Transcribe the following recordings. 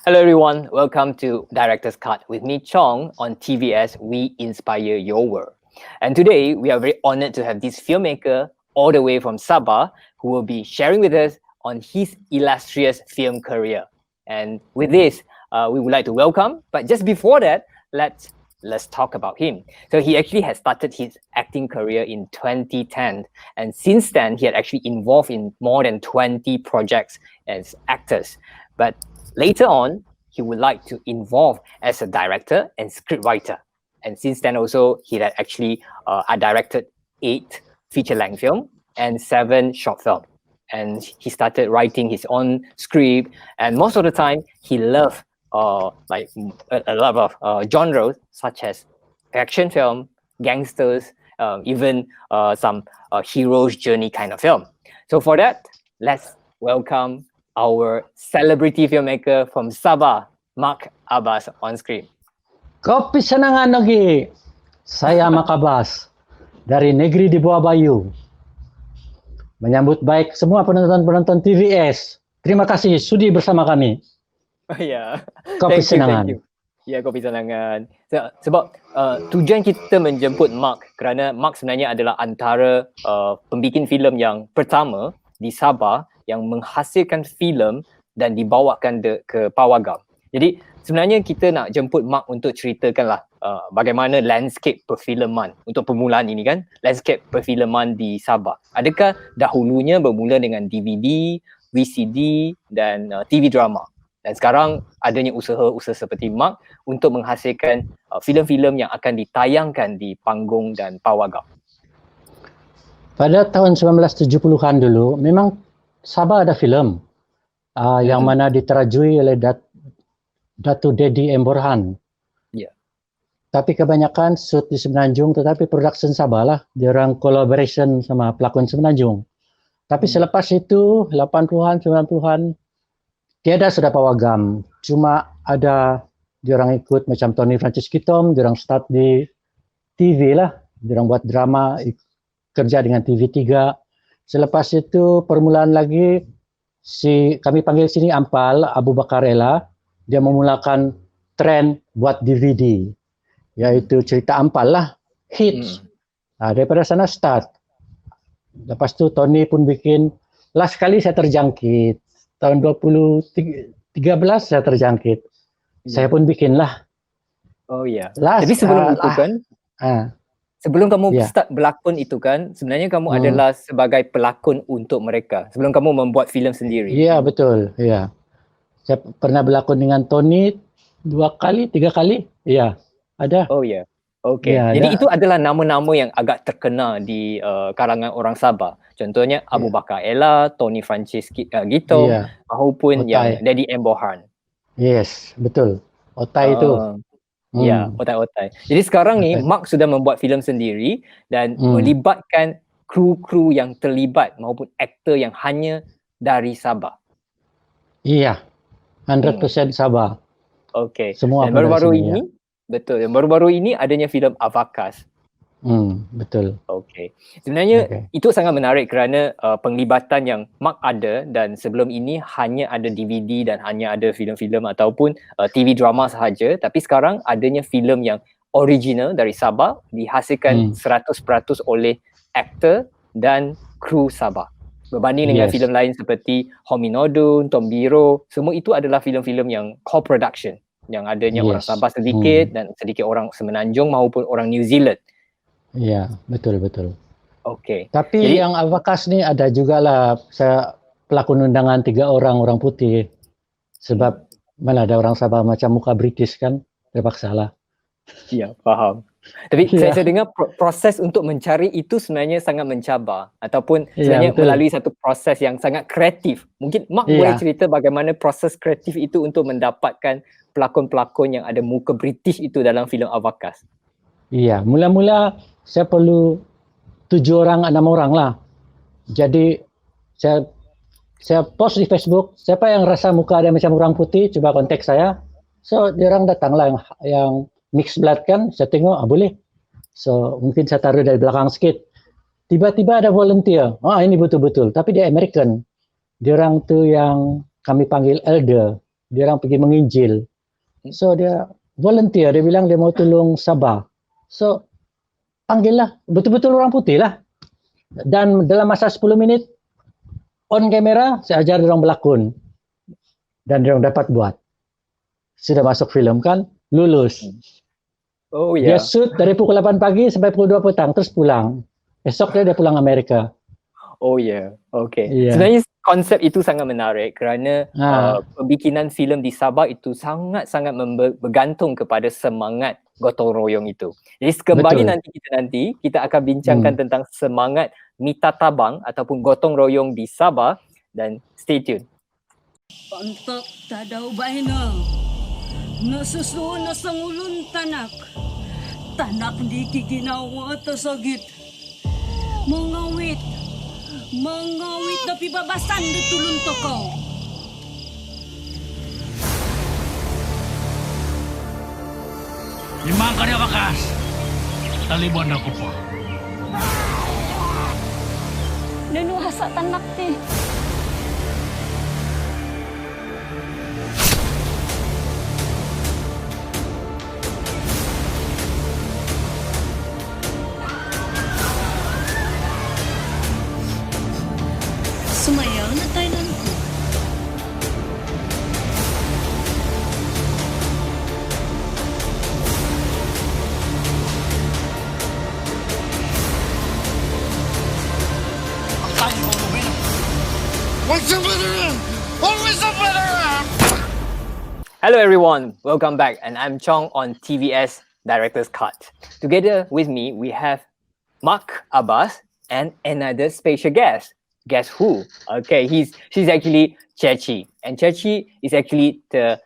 Hello everyone, welcome to Director's Cut with me Chong on TVS We Inspire Your World. And today we are very honored to have this filmmaker all the way from Sabah who will be sharing with us on his illustrious film career. And with this, we would like to welcome, but just before that, let's talk about him. So he actually has started his acting career in 2010, and since then he had actually involved in more than 20 projects as actors. But later on, he would like to involve as a director and scriptwriter. And since then also, he had actually directed 8 feature-length film and 7 short film. And he started writing his own script. And most of the time, he loved like a lot of genres such as action film, gangsters, even some hero's journey kind of film. So for that, let's welcome our celebrity filmmaker from Sabah, Mark Abbas on screen. Kopi senangan lagi. Saya Mark Abbas dari negeri di bawah Bayu. Menyambut baik semua penonton-penonton TVS. Terima kasih sudi bersama kami. Oh ya. Kopi senangan. Ya, kopi senangan. Sebab tujuan kita menjemput Mark kerana Mark sebenarnya adalah antara pembikin filem yang pertama di Sabah yang menghasilkan filem dan dibawakan ke pawagam. Jadi sebenarnya kita nak jemput Mark untuk ceritakanlah bagaimana landscape perfilman untuk permulaan ini kan, landscape perfilman di Sabah. Adakah dahulunya bermula dengan DVD, VCD dan TV drama? Dan sekarang adanya usaha-usaha seperti Mark untuk menghasilkan filem-filem yang akan ditayangkan di panggung dan pawagam. Pada tahun 1970-an dulu, memang Sabah ada filem yang mana diterajui oleh Dato' Dedi M. Borhan. Yeah. Tapi kebanyakan shoot di Semenanjung, tetapi production Sabah lah. Dia orang collaboration sama pelakon Semenanjung. Tapi selepas itu, 80-an, 90-an, tiada sudah pawagam. Cuma ada dia orang ikut macam Tony Francis Kitom, dia orang start di TV lah. Dia orang buat drama, kerja dengan TV3. Selepas itu permulaan lagi kami panggil sini Ampal, Abu Bakar Ella, dia memulakan trend buat DVD, yaitu cerita Ampal lah, hits. Daripada sana start. Lepas tu Tony pun bikin, last kali saya terjangkit, tahun 2013 saya terjangkit. Saya pun bikin lah. Oh ya. Jadi sebelum itu kan, sebelum kamu start berlakon itu kan, sebenarnya kamu adalah sebagai pelakon untuk mereka. Sebelum kamu membuat filem sendiri. Ya, betul. Ya. Saya pernah berlakon dengan Tony 2 kali, 3 kali. Ya, ada. Oh ya. Okey. Ya, jadi itu adalah nama-nama yang agak terkenal di karangan orang Sabah. Contohnya Abu Bakar Ella, Tony Francis Gito, maupun yang Dedi M. Borhan. Yes, betul. Otai itu. Ya, otai-otai. Jadi sekarang ni Mark sudah membuat filem sendiri dan melibatkan kru-kru yang terlibat maupun aktor yang hanya dari Sabah. Iya, 100% Sabah. Okey. Semua dan baru-baru ini, betul. Dan baru-baru ini adanya filem Avakas. Betul. Okey. Sebenarnya itu sangat menarik kerana penglibatan yang Mark ada, dan sebelum ini hanya ada DVD dan hanya ada filem-filem ataupun TV drama sahaja, tapi sekarang adanya filem yang original dari Sabah dihasilkan 100% oleh aktor dan kru Sabah. Berbanding dengan filem lain seperti Hominodun, Tombiro, semua itu adalah filem-filem yang co-production, yang adanya orang Sabah sedikit dan sedikit orang Semenanjung maupun orang New Zealand. Ya, betul. Okey. Tapi jadi, yang Avakas ni ada jugalah saya pelakon undangan 3 orang putih. Sebab mana ada orang Sabah macam muka British kan, terpaksa lah. Ya, faham. Tapi saya dengar proses untuk mencari itu sebenarnya sangat mencabar ataupun sebenarnya melalui satu proses yang sangat kreatif. Mungkin Mark boleh cerita bagaimana proses kreatif itu untuk mendapatkan pelakon-pelakon yang ada muka British itu dalam filem Avakas. Iya, mula-mula saya perlu 7 orang, 6 orang lah. Jadi saya post di Facebook, siapa yang rasa muka ada macam orang putih, coba kontak saya. So dia orang datanglah yang mixed blood kan, saya tengok boleh. So mungkin saya taruh dari belakang sikit. Tiba-tiba ada volunteer. Ini betul-betul, tapi dia American. Dia orang tu yang kami panggil elder. dia orang pergi menginjil. So dia volunteer, dia bilang dia mau tolong Sabah. So panggillah, betul-betul orang putih lah. Dan dalam masa 10 minit on kamera, saya ajar dia orang berlakon. Dan dia orang dapat buat. Sudah masuk filem kan, lulus. Oh Dia ya. shoot dari pukul 8 pagi sampai pukul 2 petang, terus pulang. Esok dia pulang Amerika. Oh ya. Okay. Iya. Sebenarnya konsep itu sangat menarik kerana Ah. pembikinan filem di Sabah itu sangat-sangat bergantung kepada semangat gotong royong itu. Jadi kembali Betul. kita akan bincangkan tentang semangat Mita Tabang ataupun gotong royong di Sabah, dan stay tune. Pantak tadaw bahina. Nasusuon na sa ngulun tanak. Tanak di kikinawa tasagit. Mangawit na pibabasan di tulun toko. Limang karya bakas. Taliban ako po. Nanuhasa tanak ti. Sumayaw na tayo ko. Tayo mo lumina. What's a veteran? Always a veteran! Hello everyone, welcome back, and I'm Chong on TVS Director's Cut. Together with me, we have Mark Abbas and another special guest. Guess who? Okay, she's actually Chechi, and Chechi is actually the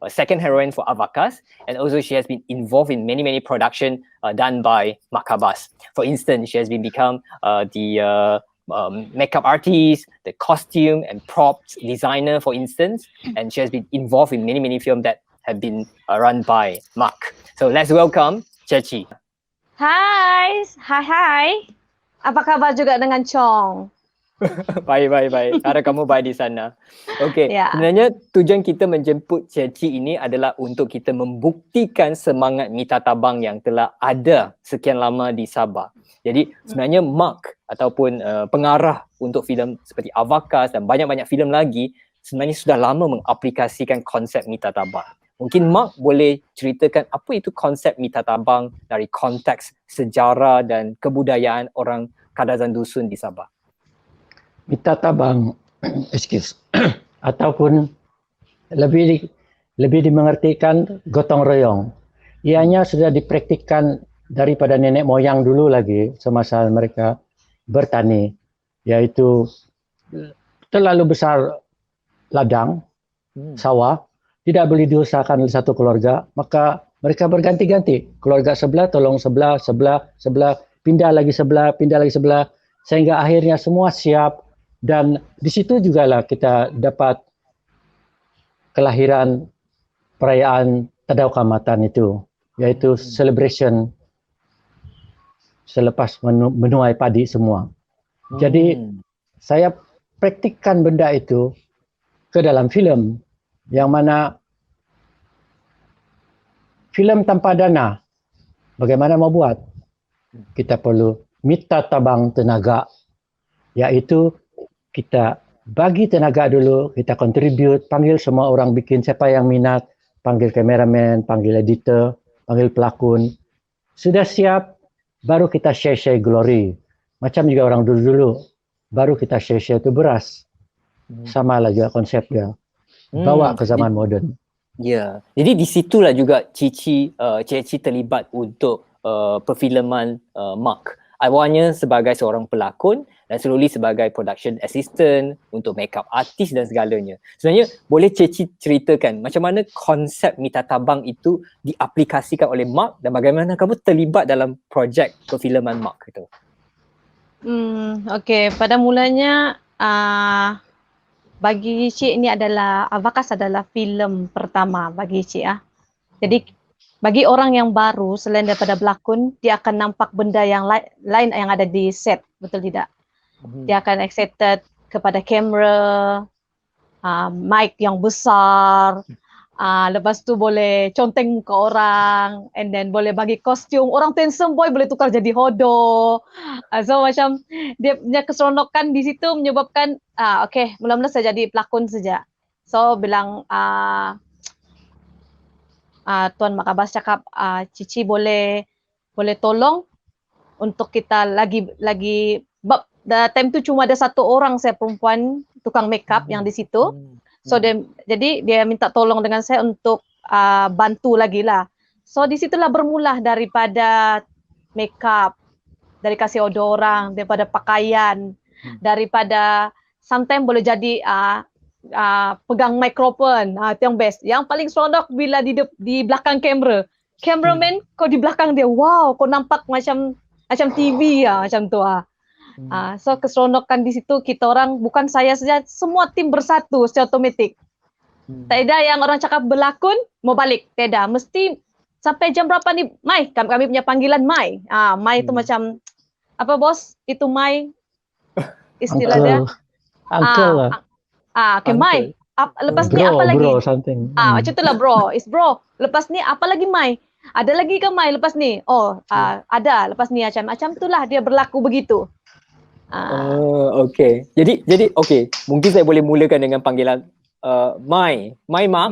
second heroine for Avakas, and also she has been involved in many production done by Mark Abbas. For instance, she has become the makeup artist, the costume and props designer, for instance, and she has been involved in many films that have been run by Mark. So let's welcome Chechi. Hai. Apa kabar juga dengan Chong? Baik. Harap kamu baik di sana. Okay, Ya. Sebenarnya tujuan kita menjemput Chechi ini adalah untuk kita membuktikan semangat Mita Tabang yang telah ada sekian lama di Sabah. Jadi sebenarnya Mark ataupun pengarah untuk filem seperti Avakas dan banyak-banyak filem lagi sebenarnya sudah lama mengaplikasikan konsep Mita Tabang. Mungkin Mark boleh ceritakan apa itu konsep Mita Tabang dari konteks sejarah dan kebudayaan orang Kadazan Dusun di Sabah. Mita Tabang, ataupun lebih dimengertikan gotong royong. Ianya sudah dipraktikkan daripada nenek moyang dulu lagi semasa mereka bertani, yaitu terlalu besar ladang, sawah, tidak boleh diusahakan oleh satu keluarga, maka mereka berganti-ganti. Keluarga sebelah tolong sebelah, pindah lagi sebelah, sehingga akhirnya semua siap. Dan di situ jugalah kita dapat kelahiran perayaan Tadau Kamatan itu, yaitu celebration selepas menuai padi semua. Jadi saya praktikkan benda itu ke dalam filem, yang mana filem tanpa dana, bagaimana mau buat? Kita perlu Mita Tabang tenaga, iaitu kita bagi tenaga dulu, kita contribute, panggil semua orang bikin, siapa yang minat, panggil kameraman, panggil editor, panggil pelakon. Sudah siap, baru kita share glory. Macam juga orang dulu-dulu, baru kita share itu beras. Sama lah juga konsepnya. Bawa ke zaman moden. Ya, jadi di situlah juga Chechi terlibat untuk perfilman Mark. Awalnya sebagai seorang pelakon dan slowly sebagai production assistant untuk makeup artist dan segalanya. Sebenarnya boleh Chechi ceritakan macam mana konsep Mita Tabang itu diaplikasikan oleh Mark dan bagaimana kamu terlibat dalam projek perfilman Mark itu? Okey, pada mulanya bagi Cik ini adalah Avakas adalah filem pertama bagi Cik . Jadi bagi orang yang baru, selain daripada berlakon, dia akan nampak benda yang lain yang ada di set, betul tidak? Dia akan excited kepada kamera, mic yang besar. Lepas tu boleh conteng muka orang, and then boleh bagi kostum. Orang handsome boy boleh tukar jadi hodo. So macam dia punya keseronokan di situ menyebabkan okay, mula-mula saya jadi pelakon saja. So bilang Tuan Mak Abbas cakap Cici boleh tolong untuk kita lagi bab time tu cuma ada satu orang saya perempuan tukang makeup yang di situ. So jadi dia minta tolong dengan saya untuk bantu lagi lah. So di situlah bermula daripada makeup, dari kasih order orang, daripada pakaian, daripada sometimes boleh jadi pegang mikrofon, itu yang best. Yang paling seronok bila di belakang kamera. Cameraman kau di belakang dia, wow, kau nampak macam TV macam tu . So keseronokan di situ kita orang, bukan saya saja, semua tim bersatu secara otomatik. Tak ada yang orang cakap berlakon mau balik, tak ada. Mesti sampai jam berapa ni Mai, kami punya panggilan Mai. Mai itu macam apa bos? Itu Mai istilah dia. Uncle lah. Okay, Mai. Lepas ni apa lagi? Bro something. Macam tu lah bro. Is bro. Lepas ni apa lagi Mai? Ada lagi ke Mai lepas ni? Oh, ada. Lepas ni macam itulah dia berlaku begitu. Okay. Jadi okay. Mungkin saya boleh mulakan dengan panggilan Mai Mak.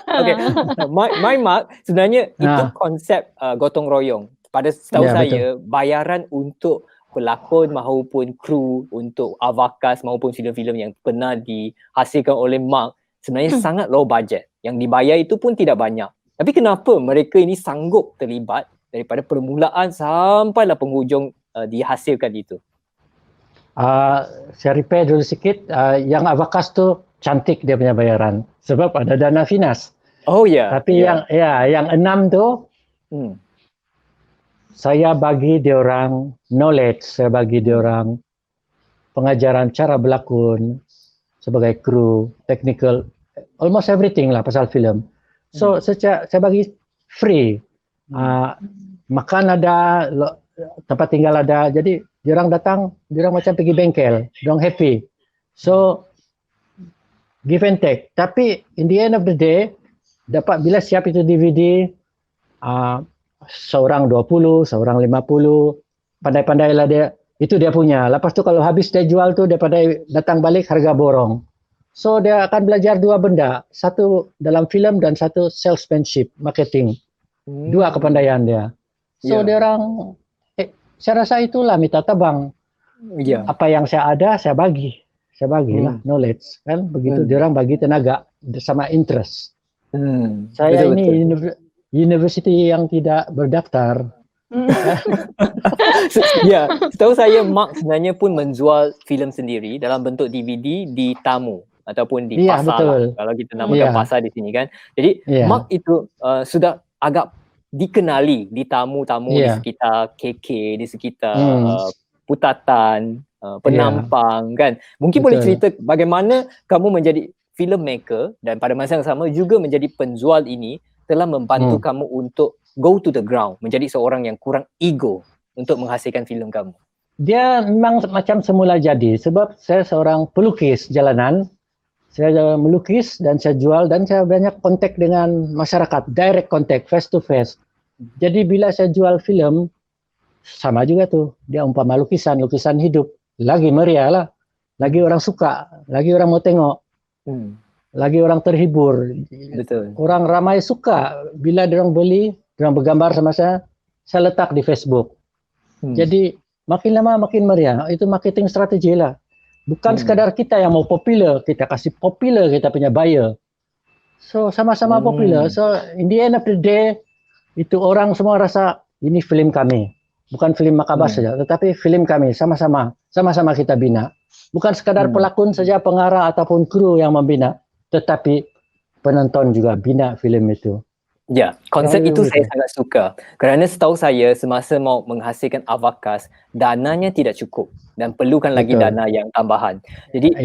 Okay. Mai Mak sebenarnya itu konsep gotong royong. Pada setahu saya bayaran untuk pelakon maupun kru untuk Avakas maupun filem-filem yang pernah dihasilkan oleh Mak sebenarnya sangat low budget. Yang dibayar itu pun tidak banyak. Tapi kenapa mereka ini sanggup terlibat daripada permulaan sampailah penghujung dihasilkan itu? Saya repair dulu sikit. Yang Avakas tu cantik dia punya bayaran sebab ada dana finas. Oh ya. Tapi yang 6 tu saya bagi dia orang knowledge, saya bagi dia orang pengajaran cara berlakon sebagai kru, technical, almost everything lah pasal filem. So saya bagi free. Makan ada, tempat tinggal ada. Jadi diorang datang, diorang macam pergi bengkel, diorang happy. So give and take. Tapi in the end of the day, dapat bila siap itu DVD, seorang 20, seorang 50, pandai-pandailah dia, itu dia punya. Lepas tu kalau habis dia jual tu, dia pandai datang balik harga borong. So dia akan belajar dua benda, satu dalam filem dan satu salesmanship, marketing. Dua kepandaian dia. So dia orang, saya rasa itulah mita tabang. Apa yang saya ada, saya bagi. Saya bagilah knowledge, kan begitu. Dia orang bagi tenaga sama interest. Saya betul, ini university yang tidak berdaftar. Ya, setahu saya Mak sebenarnya pun menjual filem sendiri dalam bentuk DVD di Tamu ataupun di pasar lah, kalau kita namakan pasar di sini kan. Jadi Mak itu sudah agak dikenali di tamu-tamu di sekitar KK, di sekitar Putatan, Penampang kan. Mungkin boleh cerita bagaimana kamu menjadi filmmaker dan pada masa yang sama juga menjadi penjual ini telah membantu kamu untuk go to the ground, menjadi seorang yang kurang ego untuk menghasilkan filem kamu. Dia memang macam semula jadi sebab saya seorang pelukis jalanan. Saya melukis dan saya jual dan saya banyak kontak dengan masyarakat, direct contact, face to face. Jadi bila saya jual filem, sama juga tuh, dia umpama lukisan hidup, lagi meriah lah, lagi orang suka, lagi orang mau tengok, lagi orang terhibur. Betul. Orang ramai suka bila orang beli, orang bergambar sama saya letak di Facebook. Jadi makin lama makin meriah, itu marketing strategi lah. Bukan sekadar kita yang mau popular, kita kasih popular kita punya buyer. So sama-sama popular. So in the end of the day, itu orang semua rasa ini film kami. Bukan film Mak Abbas saja, tetapi film kami sama-sama kita bina. Bukan sekadar pelakon saja, pengarah ataupun kru yang membina, tetapi penonton juga bina film itu. Ya, konsep itu saya sangat suka. Kerana setahu saya semasa mau menghasilkan Avakas, dananya tidak cukup dan perlukan lagi dana yang tambahan. Jadi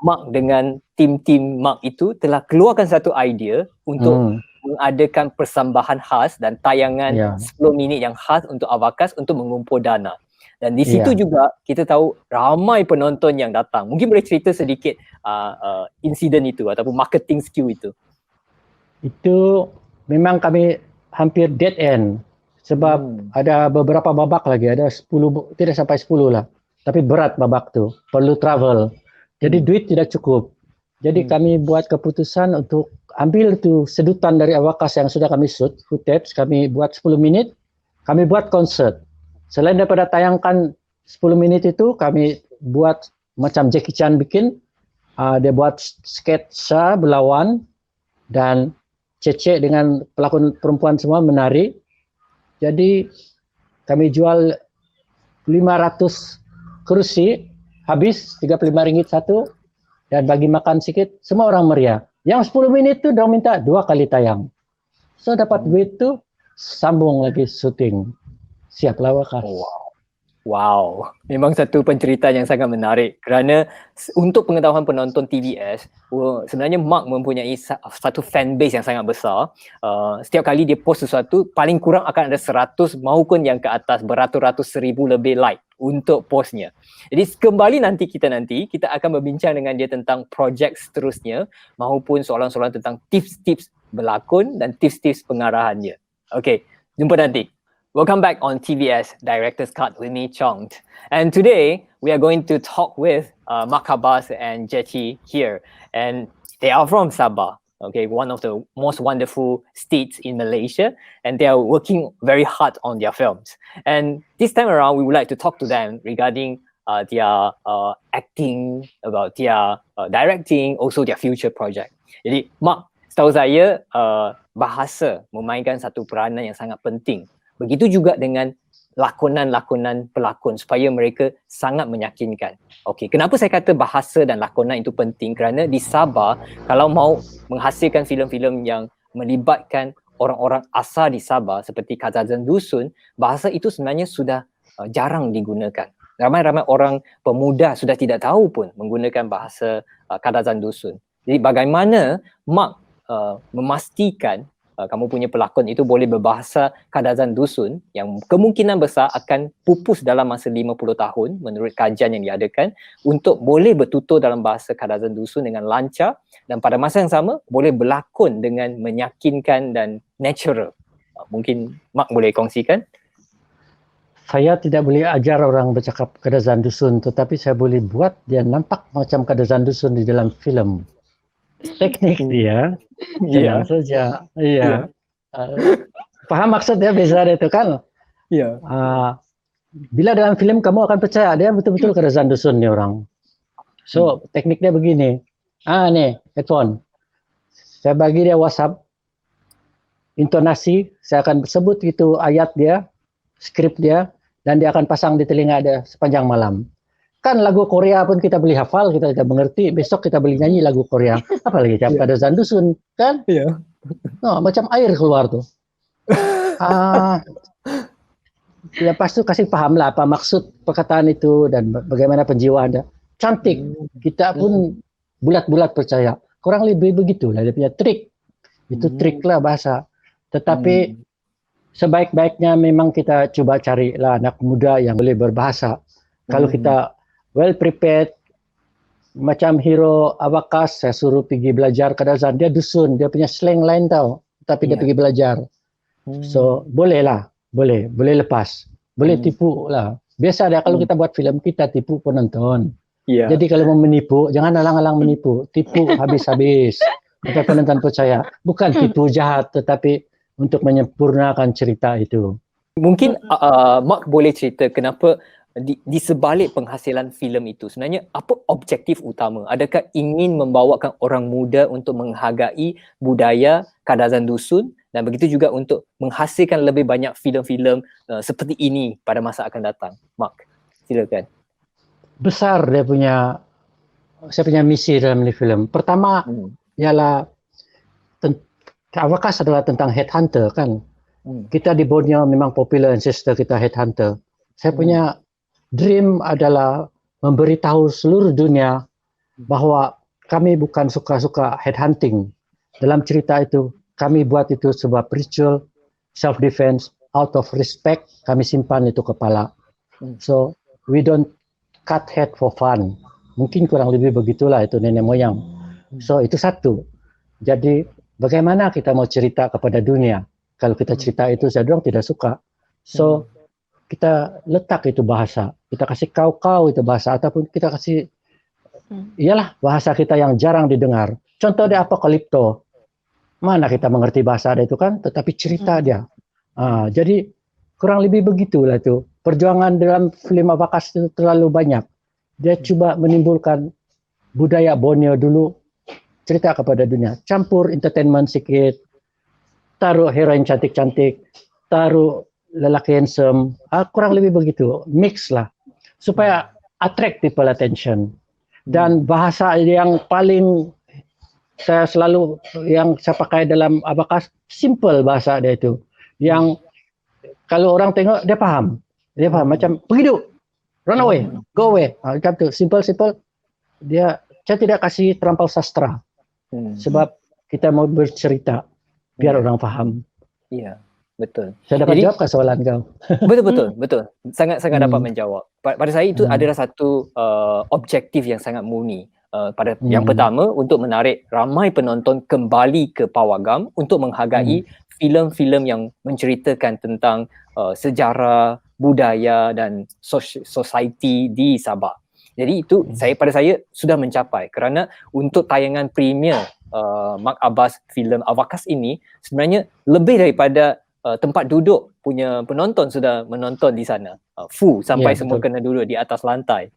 Mak dengan tim-tim Mak itu telah keluarkan satu idea untuk mengadakan persembahan khas dan tayangan 10 minit yang khas untuk Avakas untuk mengumpul dana. Dan di situ Iya. juga kita tahu ramai penonton yang datang. Mungkin boleh cerita sedikit insiden itu ataupun marketing skill itu. Itu memang kami hampir dead end sebab ada beberapa babak lagi, ada 10, tidak sampai 10 lah. Tapi berat babak tu, perlu travel. Jadi duit tidak cukup. Jadi kami buat keputusan untuk ambil tu sedutan dari Awakas yang sudah kami shoot, footage, kami buat 10 minit, kami buat konsert. Selain daripada tayangkan 10 menit itu, kami buat macam Jackie Chan bikin, dia buat sketsa berlawan dan Cece dengan pelakon perempuan semua menari. Jadi kami jual 500 kursi, habis RM35 satu, dan bagi makan sikit, semua orang meriah. Yang 10 menit tu dia minta 2 kali tayang. So dapat duit tu, sambung lagi syuting. Siaplah Wakas. Wow, memang satu penceritaan yang sangat menarik kerana untuk pengetahuan penonton TVS, sebenarnya Mark mempunyai satu fan base yang sangat besar. Setiap kali dia post sesuatu, paling kurang akan ada 100 maupun yang ke atas beratus-ratus ribu lebih like untuk postnya. Jadi kembali kita akan berbincang dengan dia tentang projek seterusnya maupun soalan-soalan tentang tips-tips berlakon dan tips-tips pengarahannya. Okay, jumpa nanti. Welcome back on TVS Director's Cut with me, Chong. And today we are going to talk with Mark Abbas and Jeci here. And they are from Sabah, okay, one of the most wonderful states in Malaysia. And they are working very hard on their films. And this time around, we would like to talk to them regarding their acting, about their directing, also their future project. Jadi, Mark, setahu saya bahasa memainkan satu peranan yang sangat penting. Begitu juga dengan lakonan-lakonan pelakon supaya mereka sangat meyakinkan. Okey, kenapa saya kata bahasa dan lakonan itu penting? Kerana di Sabah, kalau mau menghasilkan filem-filem yang melibatkan orang-orang asal di Sabah seperti Kadazan Dusun, bahasa itu sebenarnya sudah jarang digunakan. Ramai-ramai orang pemuda sudah tidak tahu pun menggunakan bahasa Kadazan Dusun. Jadi bagaimana Mark memastikan kamu punya pelakon itu boleh berbahasa Kadazan Dusun yang kemungkinan besar akan pupus dalam masa 50 tahun menurut kajian yang diadakan untuk boleh bertutur dalam bahasa Kadazan Dusun dengan lancar dan pada masa yang sama boleh berlakon dengan meyakinkan dan natural. Mungkin Mark boleh kongsikan? Saya tidak boleh ajar orang bercakap Kadazan Dusun, tetapi saya boleh buat dia nampak macam Kadazan Dusun di dalam filem. Teknik dia senang saja. Iya. Paham maksudnya beza dia itu kan? Iya. Bila dalam film kamu akan percaya dia betul-betul Kadazan Dusun ni orang. So teknik dia begini. Nih headphone. Saya bagi dia WhatsApp, intonasi, saya akan sebut itu ayat dia, skrip dia, dan dia akan pasang di telinga dia sepanjang malam. Kan lagu Korea pun kita boleh hafal, kita tidak mengerti, besok kita boleh nyanyi lagu Korea. Apalagi cap Kadazan Dusun, kan? Iya. No, macam air keluar tuh. Lepas tu kasih paham lah apa maksud perkataan itu dan bagaimana penjiwaan dia. Cantik. Kita pun bulat-bulat percaya. Kurang lebih begitulah dia punya trik. Itu trik lah bahasa. Tetapi sebaik-baiknya memang kita coba carilah anak muda yang boleh berbahasa. Kalau kita well prepared, macam hero Awakas, saya suruh pergi belajar Kadazan. Dia dusun, dia punya slang lain tau. Tapi dia pergi belajar. So, boleh lah. Boleh lepas. Boleh tipu lah. Biasa dia kalau kita buat filem, kita tipu penonton. Jadi kalau mau menipu, jangan alang-alang menipu. Tipu habis-habis. Sampai penonton percaya. Bukan tipu jahat, tetapi untuk menyempurnakan cerita itu. Mungkin Mark boleh cerita kenapa di sebalik penghasilan filem itu sebenarnya apa objektif utama? Adakah ingin membawakan orang muda untuk menghargai budaya Kadazan Dusun dan begitu juga untuk menghasilkan lebih banyak filem-filem seperti ini pada masa akan datang? Mark, silakan. Besar dia punya, saya punya misi dalam ini filem. Pertama ialah Awakas adalah tentang headhunter kan. Kita di Borneo memang popular ancestor kita headhunter. Saya punya dream adalah memberitahu seluruh dunia bahawa kami bukan suka-suka headhunting. Dalam cerita itu, kami buat itu sebab ritual, self-defense, out of respect, kami simpan itu kepala. So we don't cut head for fun. Mungkin kurang lebih begitulah itu nenek moyang. So itu satu. Jadi bagaimana kita mau cerita kepada dunia? Kalau kita cerita itu saya bilang tidak suka. So kita letak itu bahasa. Kita kasih kau-kau itu bahasa ataupun kita kasih iyalah bahasa kita yang jarang didengar. Contoh dia Apokalipto. Mana kita mengerti bahasa dia itu kan, tetapi cerita dia. Jadi kurang lebih begitulah itu. Perjuangan dalam film Abakas itu terlalu banyak. Dia coba menimbulkan budaya Borneo dulu, cerita kepada dunia. Campur entertainment sedikit, taruh heroin cantik-cantik, taruh lelaki handsome, kurang lebih begitu. Mix lah, supaya attract people attention. Dan bahasa yang paling saya selalu yang saya pakai dalam Abakas, simple bahasa dia itu. Yang kalau orang tengok dia paham macam begitu, run away, go away, macam tu, simple. Dia saya tidak kasih terlampau sastra, sebab kita mau bercerita biar orang paham. Iya, betul. Saya dapat jawab ke soalan kau. Betul. Sangat dapat menjawab. Pada saya itu adalah satu objektif yang sangat murni. Yang pertama, untuk menarik ramai penonton kembali ke Pawagam untuk menghargai filem-filem yang menceritakan tentang sejarah, budaya dan society di Sabah. Jadi itu pada saya sudah mencapai, kerana untuk tayangan premier Mak Abbas filem Abakas ini sebenarnya lebih daripada tempat duduk punya penonton sudah menonton di sana. Full sampai semua kena duduk di atas lantai.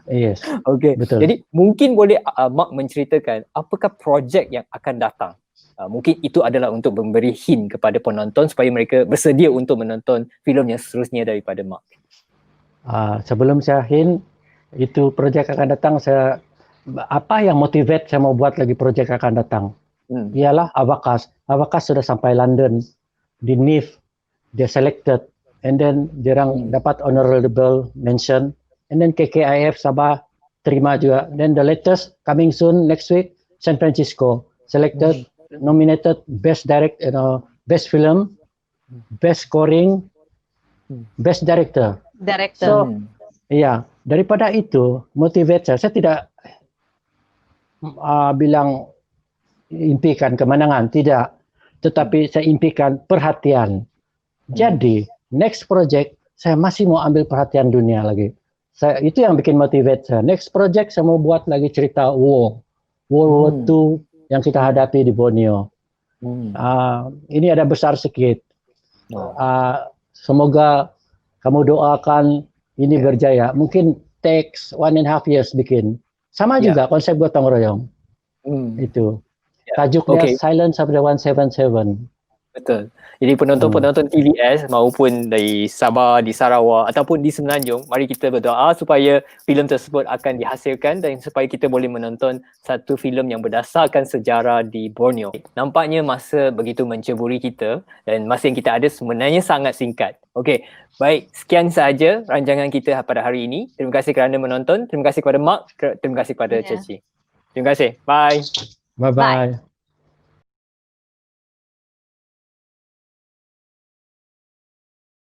Yes. Okey. Jadi mungkin boleh Mak menceritakan apakah projek yang akan datang. Mungkin itu adalah untuk memberi hint kepada penonton supaya mereka bersedia untuk menonton filem yang seterusnya daripada Mak. Sebelum saya hint, itu projek akan datang, apa yang motivate saya mau buat lagi projek akan datang? Ialah Abakas. Abakas sudah sampai London, di NIF, dia selected, and then dia dapat honorable mention, and then KKIF Sabah terima juga. Then the latest coming soon next week, San Francisco selected, nominated best best film, best scoring, best director. So daripada itu motivate saya tidak bilang impikan kemenangan, tidak, tetapi saya impikan perhatian. Jadi next project saya masih mau ambil perhatian dunia lagi. Itu yang bikin motivate saya. Next project saya mau buat lagi cerita World War II yang kita hadapi di Borneo. Ini ada besar sedikit. Semoga kamu doakan ini berjaya. Mungkin takes 1.5 years bikin. Sama juga konsep gotong royong. Itu. Tajuknya Silence of the 177. Betul. Jadi penonton-penonton TVS maupun dari Sabah, di Sarawak ataupun di Semenanjung, mari kita berdoa supaya filem tersebut akan dihasilkan dan supaya kita boleh menonton satu filem yang berdasarkan sejarah di Borneo. Nampaknya masa begitu menceburi kita dan masa yang kita ada sebenarnya sangat singkat. Okey, baik, sekian sahaja rancangan kita pada hari ini. Terima kasih kerana menonton. Terima kasih kepada Mak, terima kasih kepada Ceci. Terima kasih. Bye. Bye-bye.